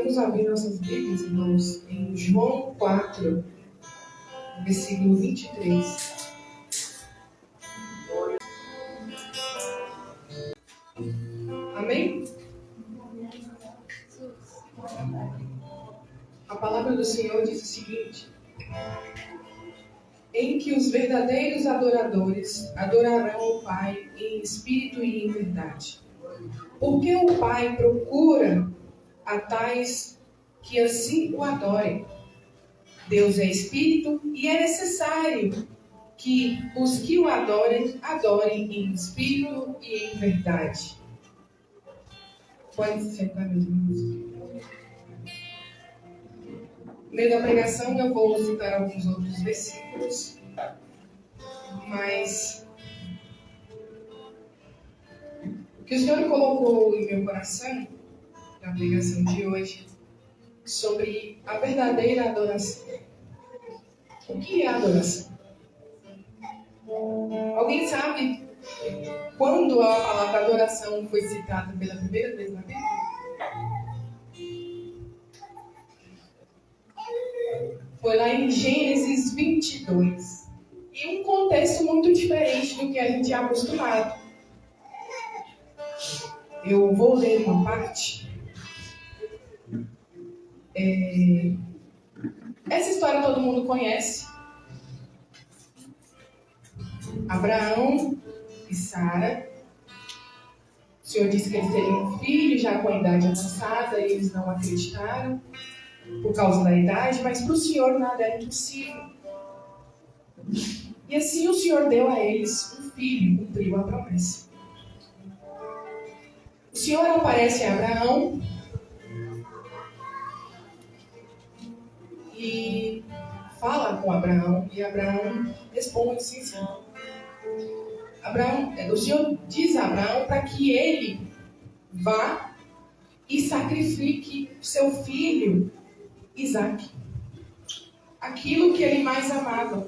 Vamos abrir nossas Bíblias, irmãos, em João 4, versículo 23. Amém? A palavra do Senhor diz o seguinte: em que os verdadeiros adoradores adorarão o Pai em espírito e em verdade. Porque o Pai procura a tais que assim o adorem. Deus é espírito e é necessário que os que o adorem, adorem em espírito e em verdade. Pode se sentar, meus irmãos. No meio da pregação eu vou citar alguns outros versículos, mas o que o Senhor colocou em meu coração na pregação de hoje sobre a verdadeira adoração. O que é adoração? Alguém sabe quando a palavra adoração foi citada pela primeira vez na Bíblia? Foi lá em Gênesis 22. E um contexto muito diferente do que a gente é acostumado. Eu vou ler uma parte. Essa história todo mundo conhece. Abraão e Sara. O Senhor disse que eles teriam um filho, já com a idade avançada, e eles não acreditaram por causa da idade, mas para o Senhor nada era impossível. E assim o Senhor deu a eles um filho, cumpriu a promessa. O Senhor aparece a Abraão e fala com Abraão, e Abraão responde sim, sim. O Senhor diz a Abraão para que ele vá e sacrifique seu filho Isaque, aquilo que ele mais amava.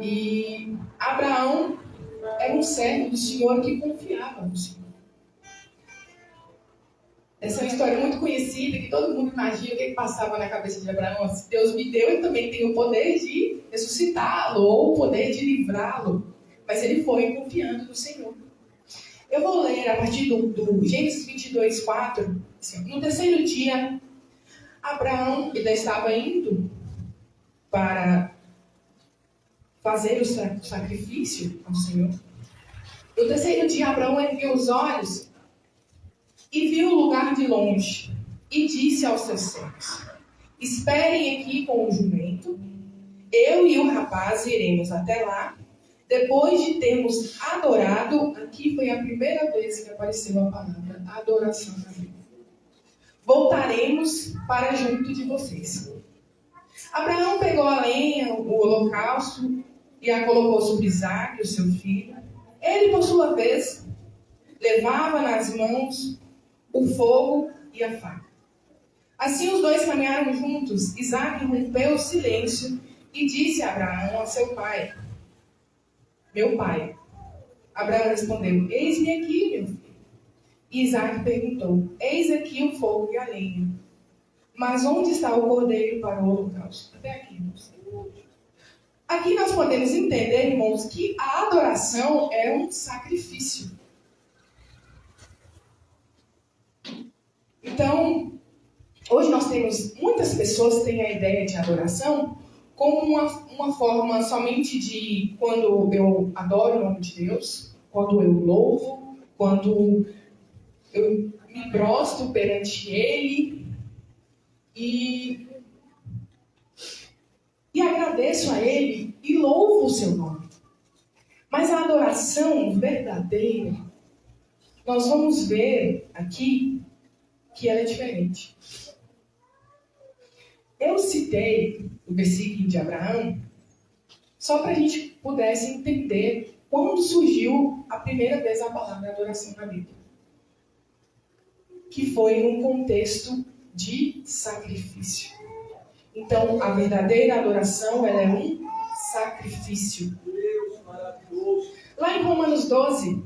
E Abraão era um servo do Senhor que confiava no Senhor. Essa é uma história muito conhecida, que todo mundo imagina o que passava na cabeça de Abraão. Se Deus me deu, eu também tenho o poder de ressuscitá-lo, ou o poder de livrá-lo. Mas ele foi confiando no Senhor. Eu vou ler a partir do Gênesis 22, 4. Assim, no terceiro dia, Abraão ainda estava indo para fazer o sacrifício ao Senhor. No terceiro dia, Abraão ergueu os olhos e viu o lugar de longe, e disse aos seus servos: esperem aqui com o jumento, eu e o rapaz iremos até lá. Depois de termos adorado, aqui foi a primeira vez que apareceu a palavra adoração na Bíblia. Voltaremos para junto de vocês. Abraão pegou a lenha, o holocausto, e a colocou sobre Isaque, o seu filho. Ele, por sua vez, levava nas mãos o fogo e a faca. Assim os dois caminharam juntos. Isaque rompeu o silêncio e disse a Abraão, a seu pai: meu pai. Abraão respondeu: eis-me aqui, meu filho. E Isaque perguntou: eis aqui o fogo e a lenha, mas onde está o cordeiro para o holocausto? Até aqui, irmãos. Aqui nós podemos entender, irmãos, que a adoração é um sacrifício. Então, hoje nós temos, muitas pessoas têm a ideia de adoração como uma forma somente de quando eu adoro o nome de Deus, quando eu louvo, quando eu me prostro perante Ele e agradeço a Ele e louvo o seu nome. Mas a adoração verdadeira, nós vamos ver aqui que ela é diferente. Eu citei o versículo de Abraão só para a gente pudesse entender quando surgiu a primeira vez a palavra adoração na Bíblia. Que foi num contexto de sacrifício. Então, a verdadeira adoração, ela é um sacrifício. Lá em Romanos 12,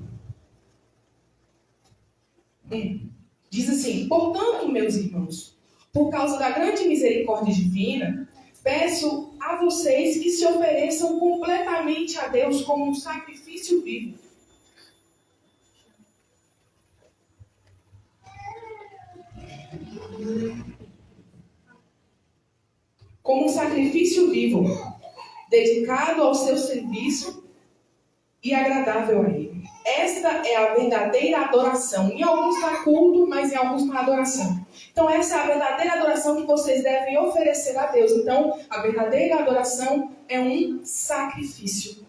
Diz assim: portanto, meus irmãos, por causa da grande misericórdia divina, peço a vocês que se ofereçam completamente a Deus como um sacrifício vivo. Como um sacrifício vivo, dedicado ao seu serviço e agradável a Ele. Esta é a verdadeira adoração. Em alguns está culto, mas em alguns está adoração. Então essa é a verdadeira adoração que vocês devem oferecer a Deus. Então a verdadeira adoração é um sacrifício.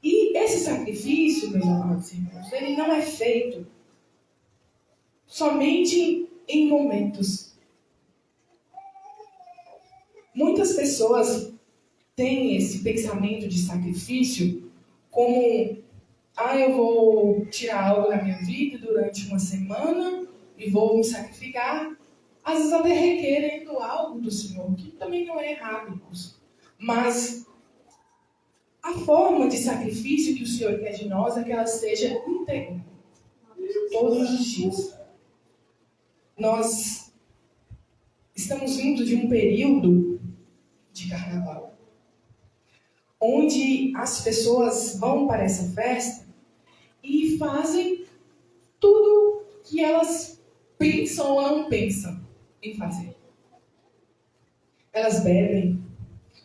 E esse sacrifício, meus amados irmãos, ele não é feito somente em momentos. Muitas pessoas têm esse pensamento de sacrifício como: eu vou tirar algo da minha vida durante uma semana e vou me sacrificar. Às vezes até requerendo algo do Senhor, que também não é errado, irmãos. Mas a forma de sacrifício que o Senhor quer de nós é que ela seja íntegra, todos os dias. Nós estamos vindo de um período de carnaval, onde as pessoas vão para essa festa e fazem tudo que elas pensam ou não pensam em fazer. Elas bebem,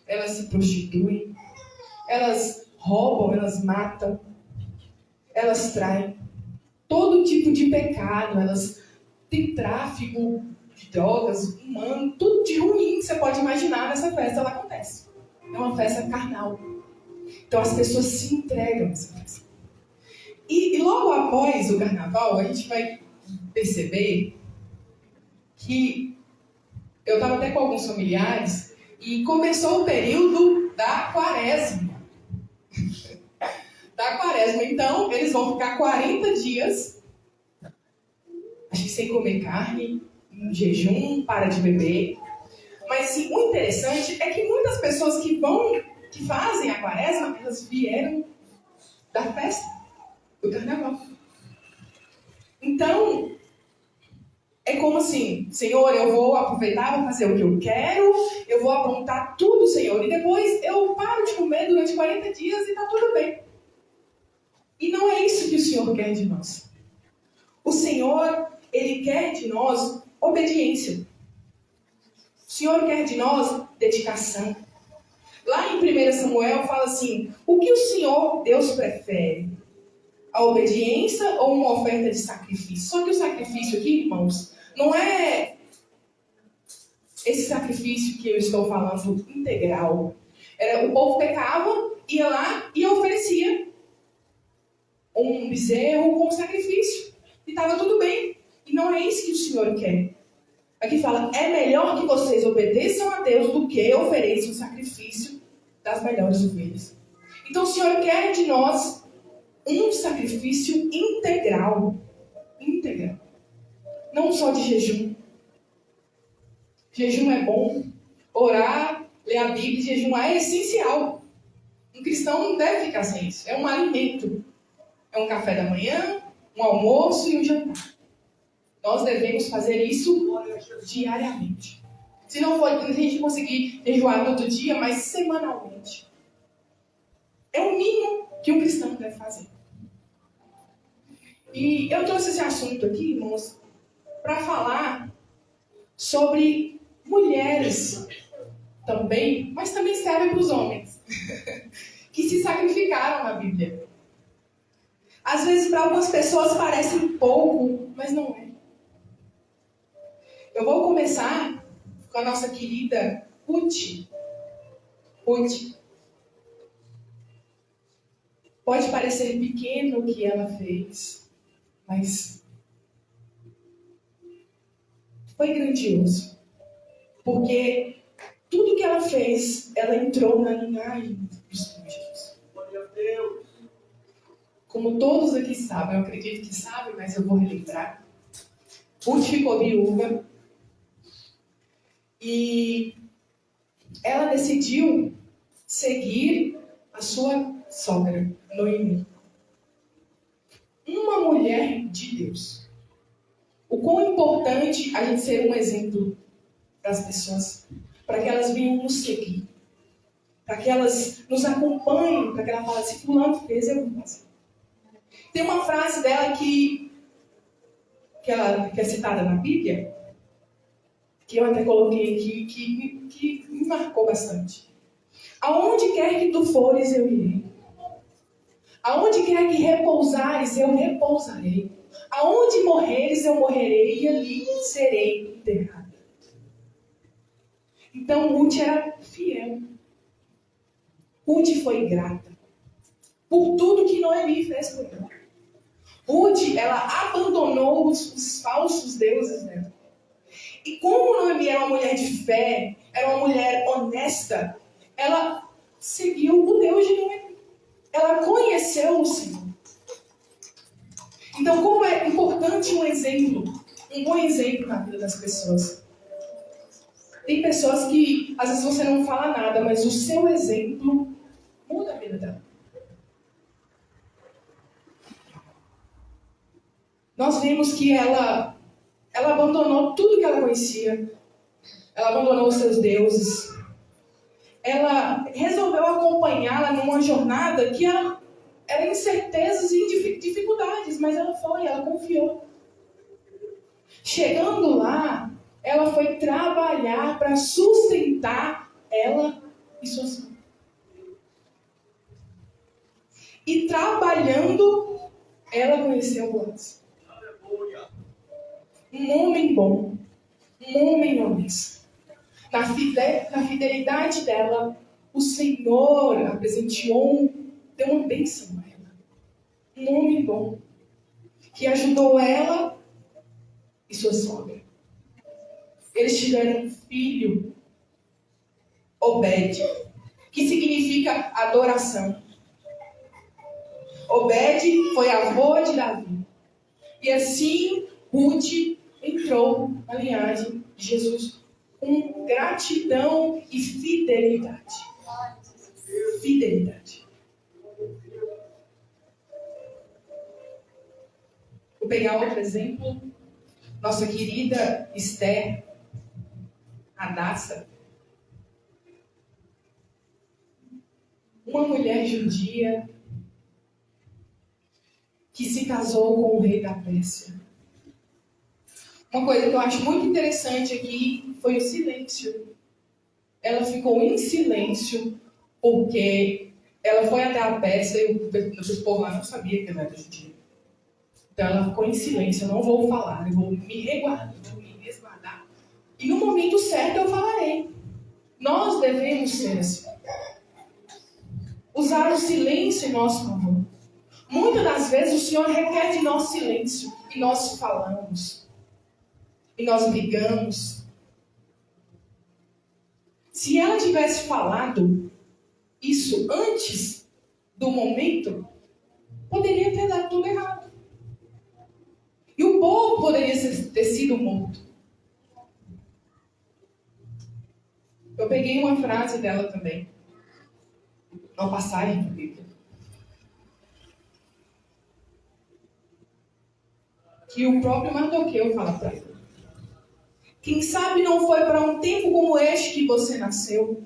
elas se prostituem, elas roubam, elas matam, elas traem. Todo tipo de pecado, elas têm tráfico de drogas, humano, tudo de ruim que você pode imaginar nessa festa, ela acontece. É uma festa carnal. Então as pessoas se entregam nessa festa. E logo após o carnaval, a gente vai perceber que eu estava até com alguns familiares e começou o período da quaresma. Da quaresma. Então, eles vão ficar 40 dias, acho que sem comer carne, em jejum, para de beber. Mas assim, o interessante é que muitas pessoas que fazem a quaresma, elas vieram da festa, do carnaval. Então, é como assim: Senhor, eu vou aproveitar, vou fazer o que eu quero, eu vou aprontar tudo, Senhor, e depois eu paro de comer durante 40 dias e está tudo bem. E não é isso que o Senhor quer de nós. O Senhor, Ele quer de nós obediência. O Senhor quer de nós dedicação. Lá em 1 Samuel fala assim: o que o Senhor, Deus, prefere? A obediência ou uma oferta de sacrifício? Só que o sacrifício aqui, irmãos, não é esse sacrifício que eu estou falando integral. O povo pecava, ia lá e oferecia um bezerro como sacrifício. E estava tudo bem. E não é isso que o Senhor quer. Aqui fala: é melhor que vocês obedeçam a Deus do que ofereçam o sacrifício das melhores ovelhas. Então o Senhor quer de nós um sacrifício integral. Integral. Não só de jejum. Jejum é bom. Orar, ler a Bíblia, jejuar é essencial. Um cristão não deve ficar sem isso. É um alimento. É um café da manhã, um almoço e um jantar. Nós devemos fazer isso diariamente. Se não for, a gente conseguir jejuar todo dia, mas semanalmente. É o mínimo que um cristão deve fazer. E eu trouxe esse assunto aqui, irmãos, para falar sobre mulheres também, mas também serve para os homens, que se sacrificaram na Bíblia. Às vezes, para algumas pessoas parece pouco, mas não é. Eu vou começar com a nossa querida Ruth. Ruth. Pode parecer pequeno o que ela fez, mas foi grandioso. Porque tudo que ela fez, ela entrou na linhagem do Senhor Jesus. Glória a Deus. Como todos aqui sabem, eu acredito que sabem, mas eu vou relembrar. Ruth ficou viúva e ela decidiu seguir a sua sogra, Noemi. Uma mulher de Deus. o quão importante a gente ser um exemplo das pessoas, para que elas venham nos seguir, para que elas nos acompanhem, para que ela fale, se fulano fez, eu vou fazer. Tem uma frase dela que é citada na Bíblia, que eu até coloquei aqui, que me marcou bastante. Aonde quer que tu fores, eu irei. Aonde quer que repousares, eu repousarei. Aonde morreres, eu morrerei e ali serei enterrada. Então, Ruth era fiel. Ruth foi grata por tudo que Noemi fez por ela. Ruth, ela abandonou os falsos deuses dela. E como Noemi era uma mulher de fé, era uma mulher honesta, ela seguiu o Deus de Noemi. Ela conheceu o Senhor. Então, como é importante um exemplo, um bom exemplo na vida das pessoas. Tem pessoas que, às vezes, você não fala nada, mas o seu exemplo muda a vida dela. Nós vimos que ela abandonou tudo que ela conhecia. Ela abandonou os seus deuses. Ela resolveu acompanhá-la numa jornada que era incertezas e dificuldades, mas ela confiou. Chegando lá, ela foi trabalhar para sustentar ela e suas filhas. E trabalhando, ela conheceu o Boaz. Um homem bom, um homem honesto. Na fidelidade dela, o Senhor a presenteou, deu uma bênção a ela. Um homem bom, que ajudou ela e sua sogra. Eles tiveram um filho, Obed, que significa adoração. Obed foi avô de Davi. E assim, Ruth entrou na linhagem de Jesus com gratidão e fidelidade. Fidelidade. Vou pegar outro exemplo. Nossa querida Esther, Hadassa. Uma mulher judia que se casou com o rei da Pérsia. Uma coisa que eu acho muito interessante aqui foi o silêncio. Ela ficou em silêncio porque ela foi até a Pérsia e o povo lá não sabia que ela era judia. Então ela ficou em silêncio. Eu não vou falar, eu vou me resguardar. E no momento certo eu falarei. Nós devemos ser assim. Usar o silêncio em nosso favor. Muitas das vezes o Senhor requer de nós silêncio. E nós falamos. E nós brigamos. Se ela tivesse falado isso antes do momento, poderia ter dado tudo errado. E o povo poderia ter sido morto. Eu peguei uma frase dela também. Uma passagem da Bíblia. Que o próprio Mardoqueu fala para ele. Quem sabe não foi para um tempo como este que você nasceu?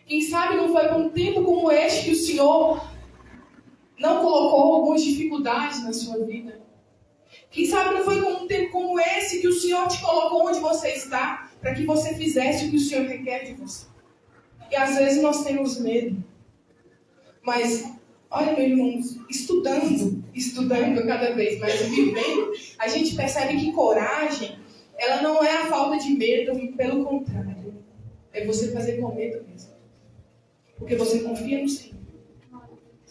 Quem sabe não foi para um tempo como este que o Senhor não colocou algumas dificuldades na sua vida? Quem sabe não foi para um tempo como esse que o Senhor te colocou onde você está, para que você fizesse o que o Senhor requer de você? E às vezes nós temos medo. Mas, olha, meu irmão, estudando cada vez mais, vivendo, a gente percebe que coragem, ela não é a falta de medo, pelo contrário. É você fazer com medo mesmo. Porque você confia no Senhor.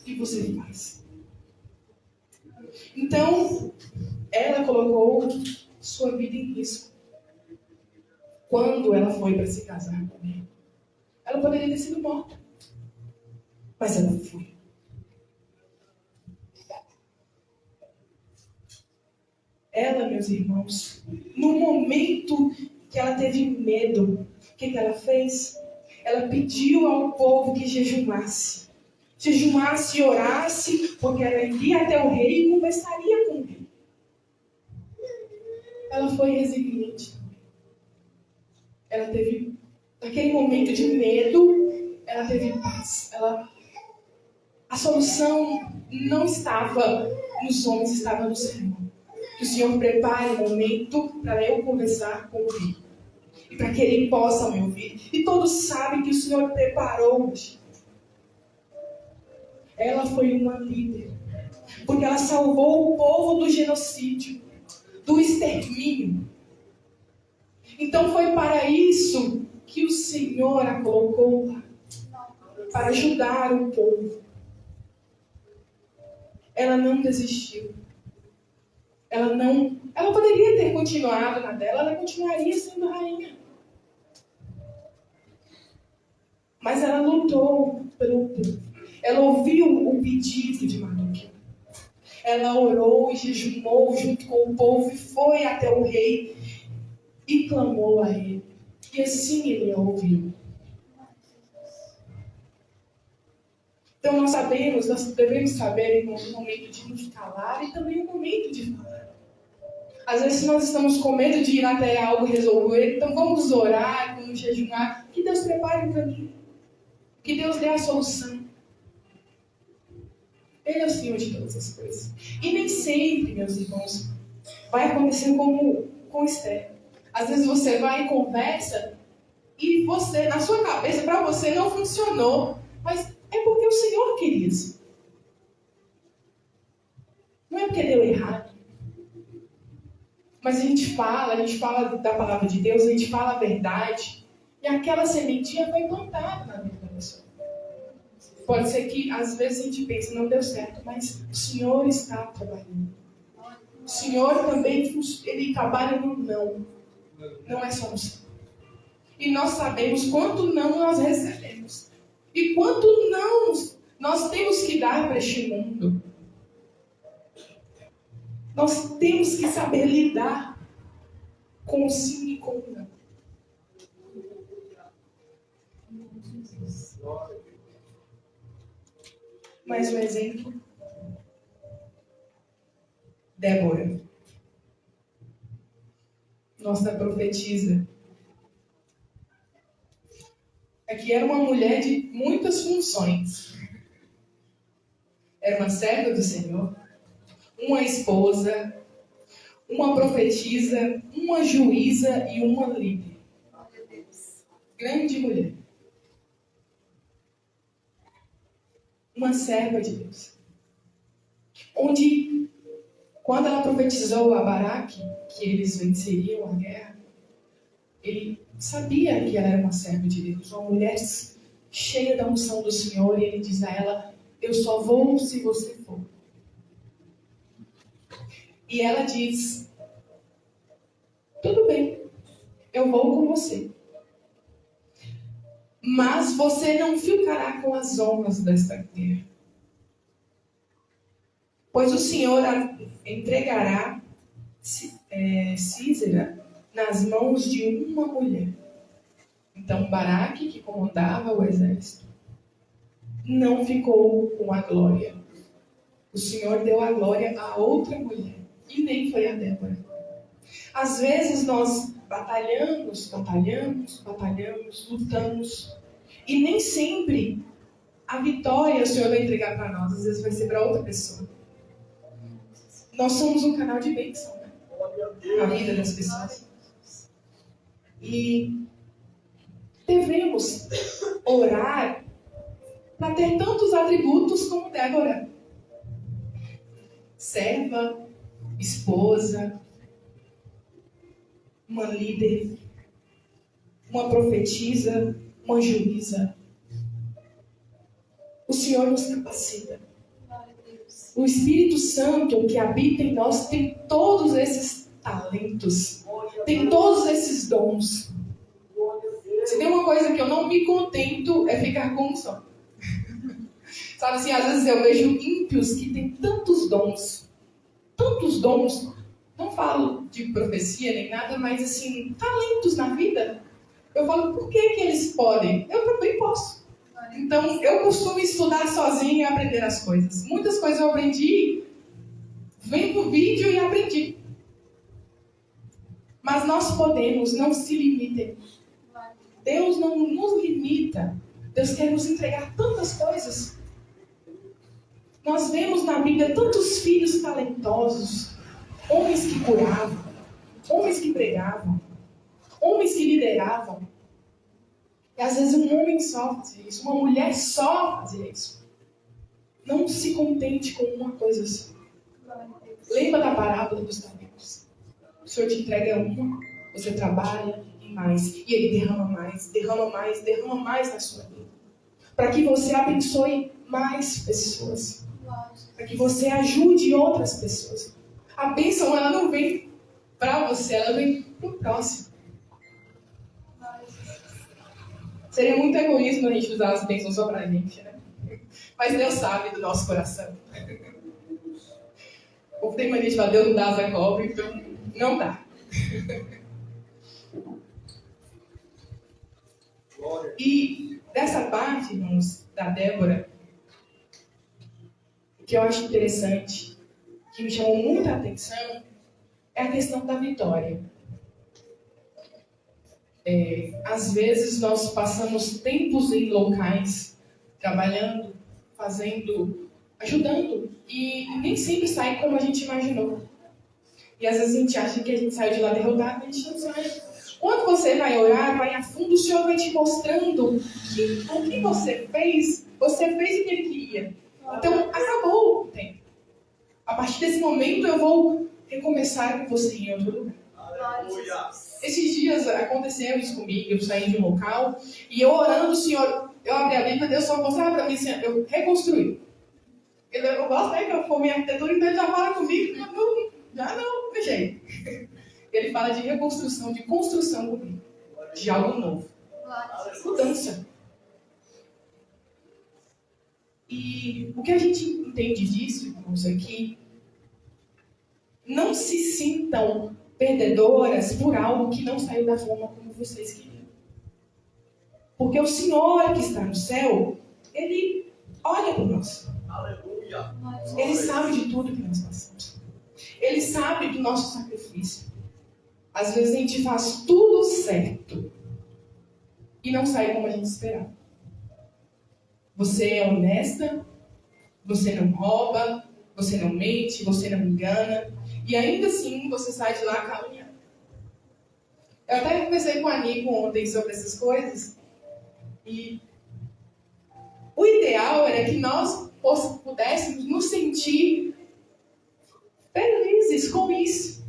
E você faz. Então, ela colocou sua vida em risco. Quando ela foi para se casar com ele. Ela poderia ter sido morta. Mas ela foi. Ela, meus irmãos, no momento que ela teve medo, o que ela fez? Ela pediu ao povo que jejuasse. Jejuasse e orasse, porque ela iria até o rei e conversaria com o rei. ela foi resiliente. Ela teve, naquele momento de medo, ela teve paz. A solução não estava nos homens, estava no Senhor. Que o Senhor prepare um momento para eu conversar com o Filho. E para que Ele possa me ouvir. E todos sabem que o Senhor preparou hoje. Ela foi uma líder. Porque ela salvou o povo do genocídio, do extermínio. Então foi para isso que o Senhor a colocou lá. Para ajudar o povo. Ela não desistiu. Ela poderia ter continuado na dela, ela continuaria sendo rainha. Mas ela lutou pelo povo. Ela ouviu o pedido de Marduk. Ela orou e jejumou junto com o povo e foi até o rei e clamou a ele. E assim ele a ouviu. Então nós devemos saber o momento de nos calar e também o momento de falar. Às vezes nós estamos com medo de ir até algo resolver, então vamos orar, vamos jejumar, que Deus prepare o caminho. Que Deus dê a solução. Ele é o Senhor de todas as coisas. E nem sempre, meus irmãos, vai acontecer como com Esther. Às vezes você vai e conversa e você, na sua cabeça, para você não funcionou. Mas é porque o Senhor queria isso. Não é porque deu errado. Mas a gente fala da palavra de Deus, a gente fala a verdade. E aquela sementinha foi plantada na vida da pessoa. Pode ser que, às vezes, a gente pense, não deu certo, mas o Senhor está trabalhando. O Senhor também, Ele trabalha no não. Não é só no sim. E nós sabemos quanto não nós recebemos. E quanto não nós temos que dar para este mundo. Nós temos que saber lidar com o sim e com o não. Mais um exemplo. Débora. Nossa profetisa. Aqui era uma mulher de muitas funções. Era uma serva do Senhor, uma esposa, uma profetisa, uma juíza e uma líder. Grande mulher. Uma serva de Deus. Onde, quando ela profetizou a Baraque, que eles venceriam a guerra, ele sabia que ela era uma serva de Deus, uma mulher cheia da unção do Senhor, e ele diz a ela, eu só vou se você for. E ela diz, tudo bem, eu vou com você. Mas você não ficará com as honras desta guerra. Pois o Senhor entregará Sísera nas mãos de uma mulher. Então Baraque, que comandava o exército, não ficou com a glória. O Senhor deu a glória a outra mulher. E nem foi a Débora. Às vezes nós batalhamos, lutamos. E nem sempre a vitória o Senhor vai entregar para nós. Às vezes vai ser para outra pessoa. Nós somos um canal de bênção, né? Na vida das pessoas. E devemos orar para ter tantos atributos como Débora. Serva, esposa, uma líder, uma profetisa, uma juíza. O Senhor nos capacita. O Espírito Santo que habita em nós tem todos esses talentos, tem todos esses dons. Se tem uma coisa que eu não me contento é ficar com um só. Sabe assim, às vezes eu vejo ímpios que têm tantos dons. Não falo de profecia nem nada, mas assim, talentos na vida. Eu falo, por que eles podem? Eu também posso. Então, eu costumo estudar sozinha e aprender as coisas. Muitas coisas eu aprendi vendo vídeo e aprendi. Mas nós podemos, não se limitem. Deus não nos limita. Deus quer nos entregar tantas coisas. Nós vemos na Bíblia tantos filhos talentosos, homens que curavam, homens que pregavam, homens que lideravam. E às vezes um homem só fazia isso, uma mulher só fazia isso. Não se contente com uma coisa só. Lembra da parábola dos talentos? O Senhor te entrega uma, você trabalha em mais. E Ele derrama mais, derrama mais, derrama mais na sua vida. Para que você abençoe mais pessoas. Para que você ajude outras pessoas. A bênção, ela não vem para você, ela vem para o próximo. Seria muito egoísmo a gente usar as bênçãos só para a gente, né? Mas Deus sabe do nosso coração. O povo tem mania de falar, Deus não dá asa cobra, então não dá. E dessa parte, irmãos, da Débora, que eu acho interessante, que me chamou muita atenção, é a questão da vitória. Às vezes nós passamos tempos em locais, trabalhando, fazendo, ajudando, e nem sempre sai como a gente imaginou. E às vezes a gente acha que a gente saiu de lá derrotado, a gente não sai. Quando você vai orar, vai a fundo, o Senhor vai te mostrando que o que você fez o que Ele queria. Então, acabou o tempo. A partir desse momento, eu vou recomeçar com você em outro lugar. Aleluia. Esses dias aconteceu isso comigo, eu saí de um local, e eu orando, o Senhor, eu abri a Bíblia, Deus só mostrava para mim assim, eu reconstruí. Eu gosto, né, que eu formei arquitetura, então ele já fala comigo, já não deixei. Ele fala de reconstrução, de construção comigo, de algo novo. Mudança. E o que a gente entende disso, irmãos, é que não se sintam perdedoras por algo que não saiu da forma como vocês queriam. Porque o Senhor que está no céu, Ele olha por nós. Aleluia. Ele sabe de tudo que nós passamos. Ele sabe do nosso sacrifício. Às vezes a gente faz tudo certo e não sai como a gente esperava. Você é honesta, você não rouba, você não mente, você não engana, e ainda assim você sai de lá caluniado. Eu até conversei com a Nico ontem sobre essas coisas, e o ideal era que nós pudéssemos nos sentir felizes com isso.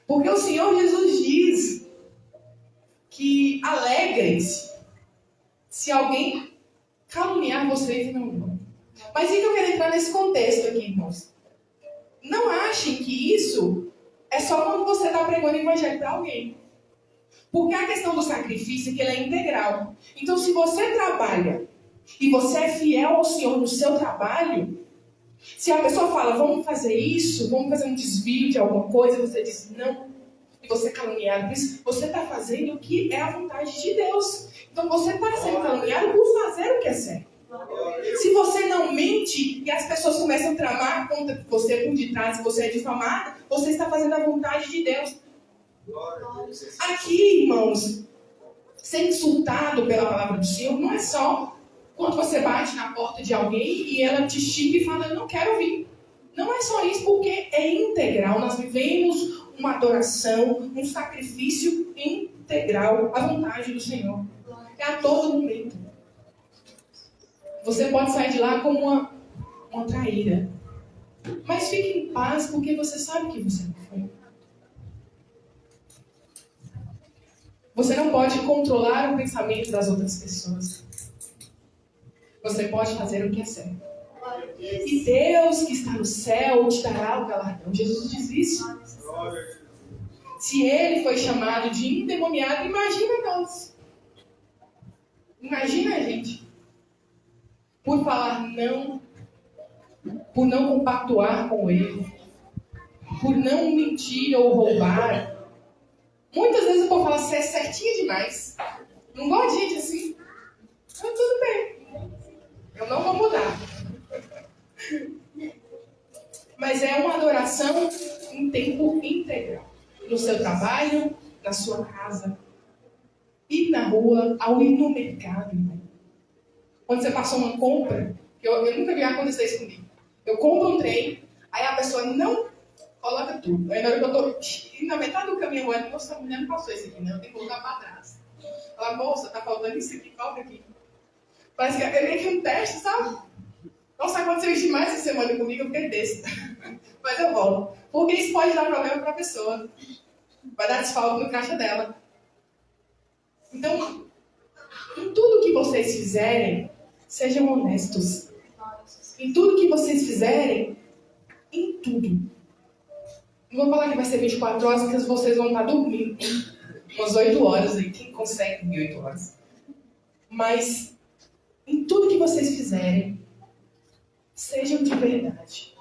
Porque o Senhor Jesus diz que alegrem-se se alguém caluniar vocês e não vão. Mas então eu quero entrar nesse contexto aqui, irmãos. Não achem que isso é só quando você está pregando o evangelho para alguém. Porque a questão do sacrifício é que ele é integral. Então, se você trabalha e você é fiel ao Senhor no seu trabalho, se a pessoa fala, vamos fazer isso, vamos fazer um desvio de alguma coisa, você diz não, e você é caluniado por isso, você está fazendo o que é a vontade de Deus. Então, você está sendo caluniado por fazer o que é certo. Se você não mente e as pessoas começam a tramar contra você por detrás e você é difamada, você está fazendo a vontade de Deus. Aqui, irmãos, ser insultado pela palavra do Senhor não é só quando você bate na porta de alguém e ela te xinga e fala, eu não quero vir. Não é só isso, porque é integral. Nós vivemos uma adoração, um sacrifício integral à vontade do Senhor. É a todo momento. Você pode sair de lá como uma traíra. Mas fique em paz, porque você sabe que você não foi. Você não pode controlar o pensamento das outras pessoas. Você pode fazer o que é certo. E Deus que está no céu te dará o galardão. Jesus diz isso. Se Ele foi chamado de endemoniado, imagina nós. Imagina a gente. Por falar não, por não compactuar com o erro, por não mentir ou roubar. Muitas vezes o povo fala, você é certinho demais. Não gosto de gente assim. Mas tudo bem. Eu não vou mudar. Mas é uma adoração em tempo integral. No seu trabalho, na sua casa, ir na rua, ao ir no mercado, irmão. Quando você passou uma compra, eu nunca vi acontecer isso comigo. Eu compro um trem, aí a pessoa não coloca tudo. Aí na hora que eu tô na metade do caminho, eu nossa, a mulher não passou isso aqui, né? Eu tenho que colocar para trás. Ela, moça, tá faltando isso aqui, falta aqui. Parece que é meio que um teste, sabe? Nossa, aconteceu isso demais essa semana comigo, eu fiquei besta. Mas eu volto. Porque isso pode dar problema para a pessoa. Vai dar desfalque no caixa dela. Então, em tudo que vocês fizerem, sejam honestos. Em tudo que vocês fizerem, em tudo. Não vou falar que vai ser 24 horas, porque vocês vão estar dormindo. Umas 8 horas aí. Quem consegue dormir 8 horas? Mas, em tudo que vocês fizerem, sejam de verdade.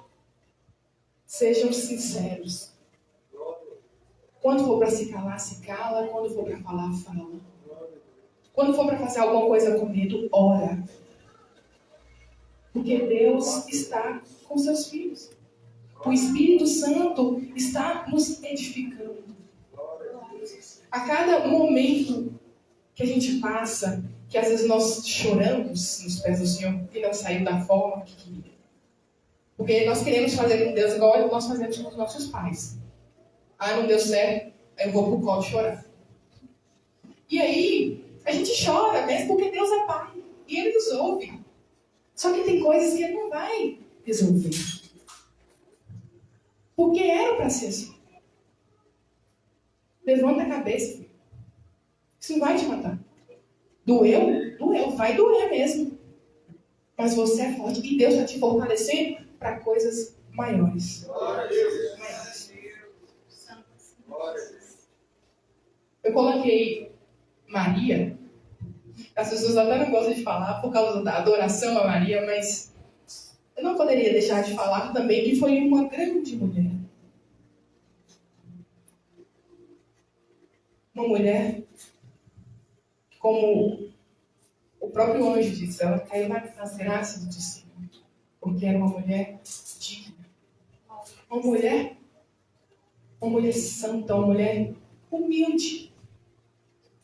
Sejam sinceros. Quando for para se calar, se cala. Quando for para falar, fala. Quando for para fazer alguma coisa com medo, ora. Porque Deus está com seus filhos. O Espírito Santo está nos edificando. A cada momento que a gente passa, que às vezes nós choramos nos pés do Senhor e não saiu da forma que queria. Porque nós queremos fazer com Deus igual nós fazemos com os nossos pais. Ah, não deu certo, eu vou pro colo chorar. E aí, a gente chora mesmo porque Deus é Pai. E Ele nos ouve. Só que tem coisas que Ele não vai resolver. Porque era para ser assim. Levanta a cabeça, filho. Isso não vai te matar. Doeu? Doeu. Vai doer mesmo. Mas você é forte. E Deus está te fortalecendo para coisas maiores. Eu coloquei Maria. As pessoas até não gostam de falar por causa da adoração a Maria, mas eu não poderia deixar de falar também que foi uma grande mulher. Uma mulher, como o próprio anjo disse, ela caiu nas graças do Senhor, porque era uma mulher digna. Uma mulher santa, uma mulher humilde.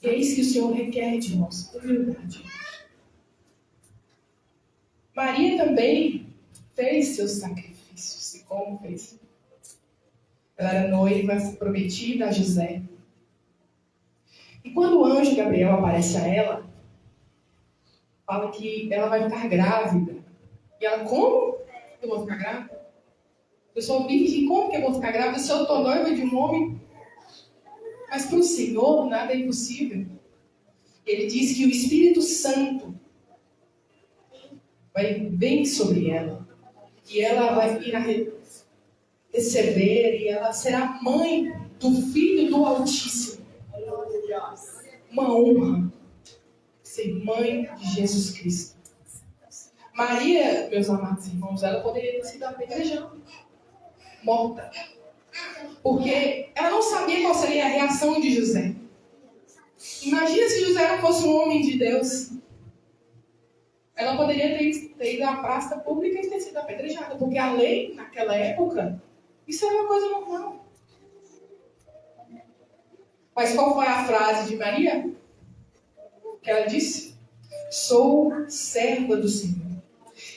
E é isso que o Senhor requer de nós, humildade. Maria também fez seus sacrifícios. E como fez? Ela era noiva, prometida a José. E quando o anjo Gabriel aparece a ela, fala que ela vai ficar grávida. E ela, como eu vou ficar grávida? Eu sou virgem, como que eu vou ficar grávida se eu estou noiva de um homem? Mas para o Senhor nada é impossível. Ele diz que o Espírito Santo vem sobre ela. E ela vai vir a receber, e ela será mãe do Filho do Altíssimo. Uma honra ser mãe de Jesus Cristo. Maria, meus amados irmãos, ela poderia ter sido apedrejada, morta. Porque ela não sabia qual seria a reação de José. Imagina se José não fosse um homem de Deus. Ela poderia ter ido à praça pública e ter sido apedrejada. Porque a lei, naquela época, isso era uma coisa normal. Mas qual foi a frase de Maria? Que ela disse? Sou serva do Senhor.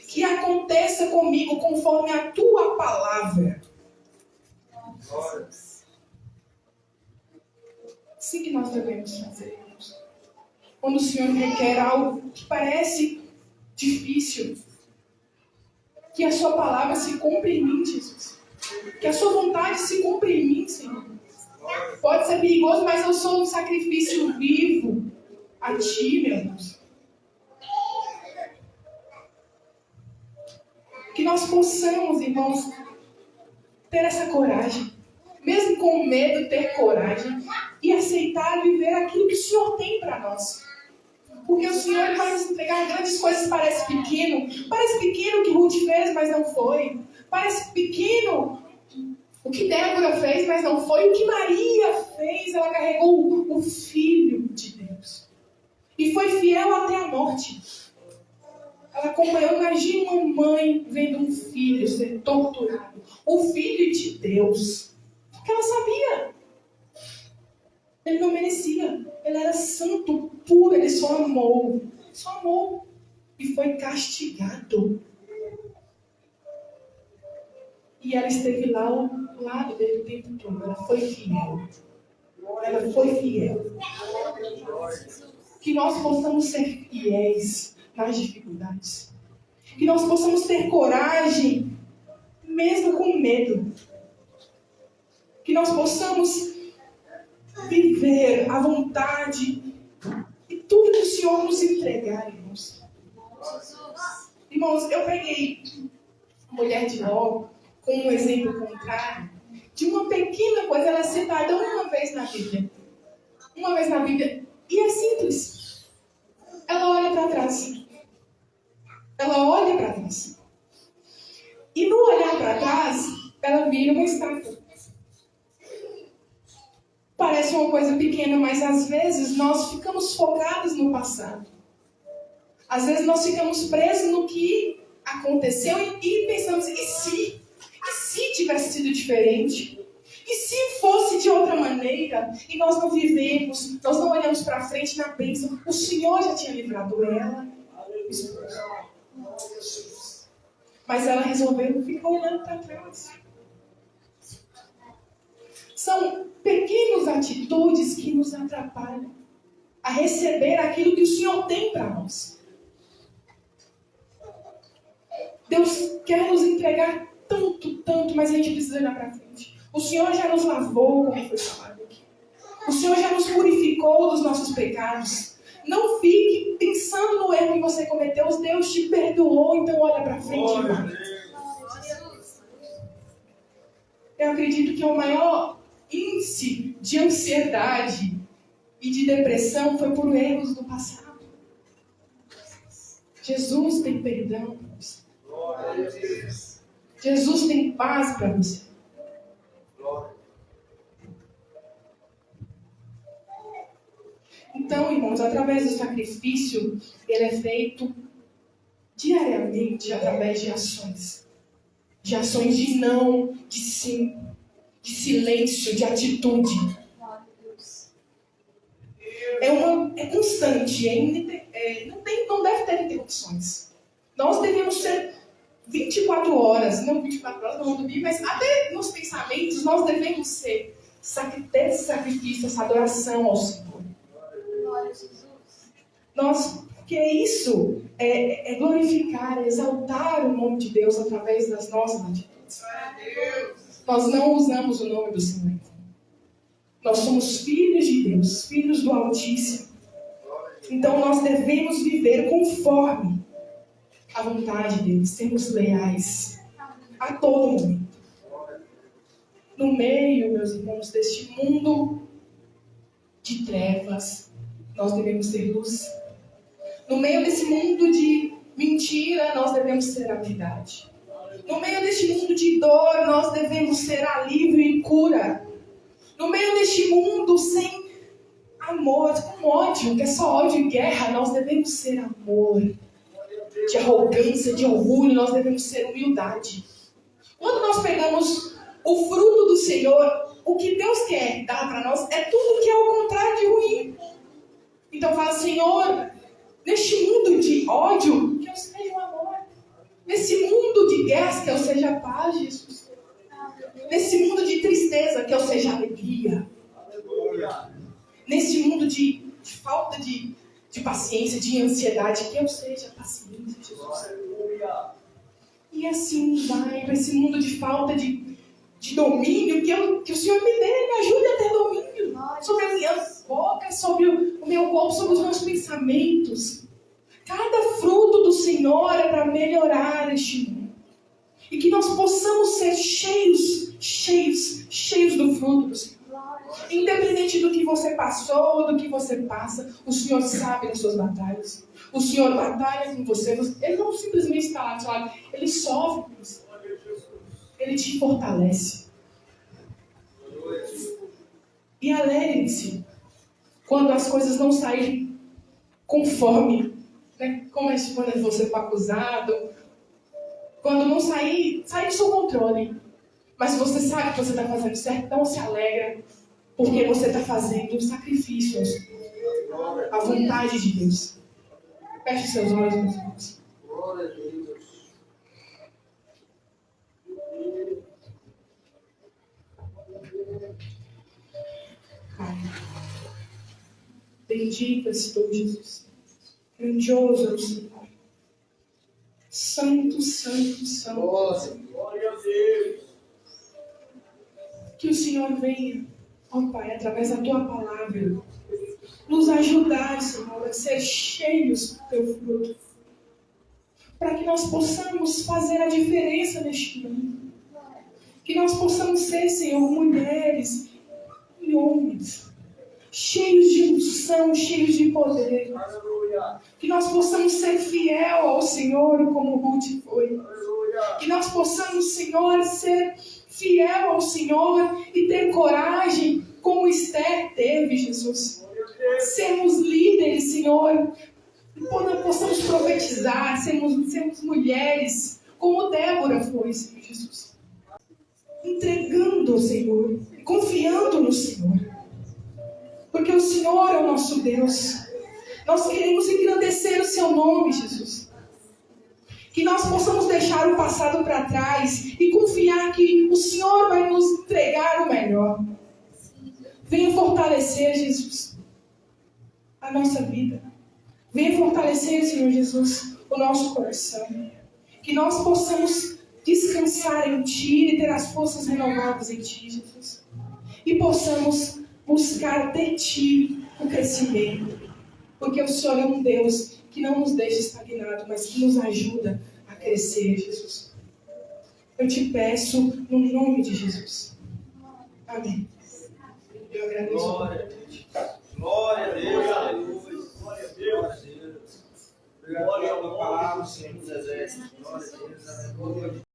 Que aconteça comigo conforme a tua palavra. Assim que nós devemos fazer. Quando o Senhor requer algo que parece difícil, que a sua palavra se cumpra em mim, Jesus. Que a sua vontade se cumpra em mim, Senhor. Pode ser perigoso, mas eu sou um sacrifício vivo a Ti, meu Deus. Que nós possamos, irmãos, ter essa coragem. Mesmo com medo, ter coragem e aceitar viver aquilo que o Senhor tem para nós. Porque o Senhor vai nos entregar grandes coisas. Parece pequeno o que Ruth fez, mas não foi. Parece pequeno o que Débora fez, mas não foi. O que Maria fez, ela carregou o Filho de Deus. E foi fiel até a morte. Ela acompanhou, imagina uma mãe vendo um filho ser torturado. O Filho de Deus. Porque ela sabia. Ele não merecia. Ele era santo, puro. Ele só amou. Só amou. E foi castigado. E ela esteve lá ao lado dele o tempo todo. Ela foi fiel. Ela foi fiel. Que nós possamos ser fiéis nas dificuldades. Que nós possamos ter coragem, mesmo com medo. Que nós possamos viver a vontade e tudo que o Senhor nos entregar, irmãos. Irmãos, eu peguei a mulher de Ló como um exemplo contrário de uma pequena coisa. Ela é citada uma vez na Bíblia. Uma vez na Bíblia. E é simples. Ela olha para trás. Ela olha para trás. E no olhar para trás, ela vira uma estátua. Parece uma coisa pequena, mas às vezes nós ficamos focados no passado. Às vezes nós ficamos presos no que aconteceu e pensamos, e se tivesse sido diferente? E se fosse de outra maneira? E nós não vivemos, nós não olhamos para frente na bênção. O Senhor já tinha livrado ela. Mas ela resolveu ficar olhando para trás. São pequenas atitudes que nos atrapalham a receber aquilo que o Senhor tem para nós. Deus quer nos entregar tanto, mas a gente precisa olhar para frente. O Senhor já nos lavou, como foi falado aqui. O Senhor já nos purificou dos nossos pecados. Não fique pensando no erro que você cometeu. Deus te perdoou, então olha para frente, irmão. Eu acredito que o maior índice de ansiedade e de depressão foi por erros do passado. Jesus tem perdão. Jesus tem paz para você. Então, irmãos, através do sacrifício, ele é feito diariamente através de ações. De ações de não, de sim, de silêncio, de atitude. É constante, não deve ter interrupções. Nós devemos ser 24 horas, não 24 horas, não dormir, mas até nos pensamentos nós devemos ter esse sacrifício, essa adoração ao Senhor. Porque isso é glorificar, é exaltar o nome de Deus através das nossas atitudes. Nós não usamos o nome do Senhor. Nós somos filhos de Deus, filhos do Altíssimo. Então nós devemos viver conforme a vontade dele, sermos leais a todo momento. No meio, meus irmãos, deste mundo de trevas, nós devemos ser luz. No meio desse mundo de mentira, nós devemos ser a verdade. No meio deste mundo de dor, nós devemos ser alívio e cura. No meio deste mundo sem amor, com ódio, que é só ódio e guerra, nós devemos ser amor. De arrogância, de orgulho, nós devemos ser humildade. Quando nós pegamos o fruto do Senhor, o que Deus quer dar para nós é tudo que é o contrário de ruim. Então fala, Senhor, neste mundo de ódio, que eu seja o amor. Nesse mundo de guerras, que eu seja a paz, Jesus. Nesse mundo de tristeza, que eu seja a alegria. Nesse mundo de falta de paciência, de ansiedade, que eu seja paciente, Jesus. E assim vai para esse mundo de falta de domínio, que o Senhor me dê, me ajude a ter domínio sobre a minha boca, sobre o meu corpo, sobre os meus pensamentos. Cada fruto do Senhor é para melhorar este mundo. E que nós possamos ser cheios do fruto do Senhor. Independente do que você passou, do que você passa, o Senhor sabe das suas batalhas. O Senhor batalha com você. Ele não simplesmente está lá do seu lado. Ele sofre com você. Ele te fortalece. E alegre-se quando as coisas não saírem conforme, né? Como é quando você foi acusado. Quando não sair do seu controle. Mas você sabe que você está fazendo certo, então se alegra. Porque você está fazendo um sacrifício ao Senhor, a vontade de Deus. Feche seus olhos, meus irmãos. Glória a Deus. Pai, bendito és tu, Jesus. Grandioso é o Senhor. Santo, santo, santo. Glória a Deus. Que o Senhor venha, ó Pai, através da Tua palavra, nos ajudar, Senhor, a ser cheios do Teu fruto. Para que nós possamos fazer a diferença neste mundo. Que nós possamos ser, Senhor, mulheres e homens, cheios de unção, cheios de poder. Aleluia. Que nós possamos ser fiel ao Senhor, como Ruth foi. Aleluia. Que nós possamos, Senhor, ser fiel ao Senhor e ter coragem, como Esther teve, Jesus. Sermos líderes, Senhor. E possamos profetizar, sermos mulheres, como Débora foi, Senhor Jesus. Entregando ao Senhor, confiando no Senhor. Porque o Senhor é o nosso Deus. Nós queremos engrandecer o Seu nome, Jesus. Que nós possamos deixar o passado para trás e confiar que o Senhor vai nos entregar o melhor. Venha fortalecer, Jesus, a nossa vida. Venha fortalecer, Senhor Jesus, o nosso coração. Que nós possamos descansar em Ti e ter as forças renovadas em Ti, Jesus. E possamos buscar de Ti o crescimento. Porque o Senhor é um Deus que não nos deixa estagnados, mas que nos ajuda a crescer, Jesus. Eu te peço no nome de Jesus. Amém. Eu agradeço. Glória a Deus. Glória a Deus. Aleluia. Glória a Deus. Glória a Deus. Glória a palavra, Senhor dos Exércitos. Glória a Deus. Aleluia.